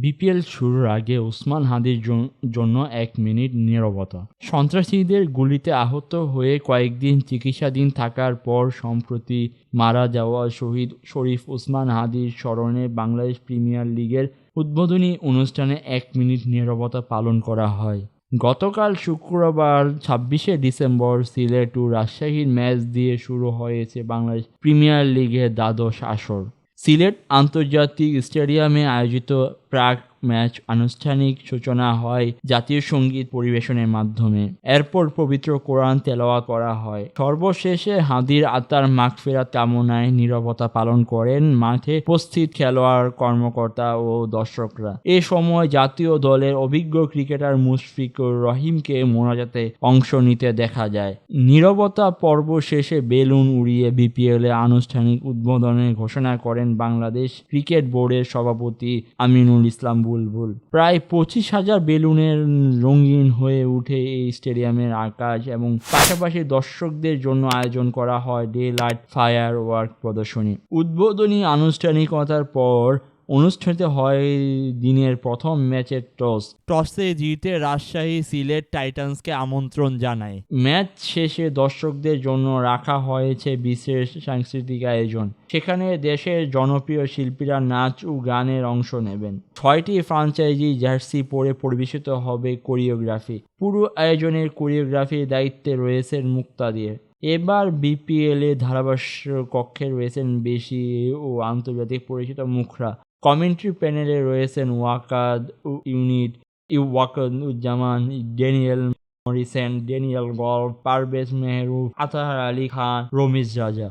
BPL শুরুর আগে ওসমান হাদির জন্য ১ মিনিট নীরবতা। সন্ত্রাসীদের গুলিতে আহত হয়ে কয়েকদিন চিকিৎসাধীন থাকার পর সম্প্রতি মারা যাওয়া শহীদ শরীফ ওসমান হাদির স্মরণে বাংলাদেশ প্রিমিয়ার লিগের উদ্বোধনী অনুষ্ঠানে ১ মিনিট নীরবতা পালন করা হয়। গতকাল শুক্রবার ২৬শে ডিসেম্বর সিলেট ও রাজশাহীর ম্যাচ দিয়ে শুরু হয়েছে বাংলাদেশ প্রিমিয়ার লিগের দ্বাদশ আসর। সিলেট আন্তর্জাতিক স্টেডিয়ামে আয়োজিত প্রাক ম্যাচ আনুষ্ঠানিক সূচনা হয় জাতীয় সঙ্গীত পরিবেশনের মাধ্যমে। এরপর পবিত্র কোরআন তেলাওয়াত করা হয়। সর্বশেষে হাদির আত্মার মাগফিরাত কামনায় নীরবতা পালন করেন মাঠে উপস্থিত খেলোয়াড়, কর্মকর্তা ও দর্শকরা। এ সময় জাতীয় দলের অভিজ্ঞ ক্রিকেটার মুশফিকুর রহিমকে মোনাজাতে অংশ নিতে দেখা যায়। নীরবতা পর্ব শেষে বেলুন উড়িয়ে বিপিএলের আনুষ্ঠানিক উদ্বোধনের ঘোষণা করেন বাংলাদেশ ক্রিকেট বোর্ডের সভাপতি আমিনুল ইসলাম বুলবুল। প্রায় ২৫,০০০ বেলুনের রঙিন হয়ে ওঠে এই স্টেডিয়ামের আকাশ এবং পাশাপাশি দর্শকদের জন্য আয়োজন করা হয় ডে লাইট ফায়ার ওয়ার্ক প্রদর্শনী। উদ্বোধনী আনুষ্ঠানিকতার পর অনুষ্ঠিত হয় দিনের প্রথম ম্যাচের টসে জিতে রাজশাহী সিলেট টাইটান্সকে আমন্ত্রণ জানায়। ম্যাচ শেষে দর্শকদের জন্য রাখা হয়েছে বিশেষ সাংস্কৃতিক আয়োজন। সেখানে দেশের জনপ্রিয় শিল্পীরা নাচ ও গানের অংশ নেবেন। ৬টি ফ্র্যাঞ্চাইজি জার্সি পরে পরিবেশিত হবে কোরিওগ্রাফি। পুরো আয়োজনের কোরিওগ্রাফির দায়িত্বে রয়েছেন মুক্তাদির। এবার বিপিএলে ধারাভাষ্য কক্ষে রয়েছেন দেশি ও আন্তর্জাতিক পরিচিত মুখরা। কমেন্ট্রি প্যানেলে রয়েছেন ওয়াকারুজ্জামান, ড্যানিয়েল মরিসন, ড্যানিয়েল গল্ফ, পারভেজ মেহরুব, আতাহার আলী খান, রমিজ রাজা।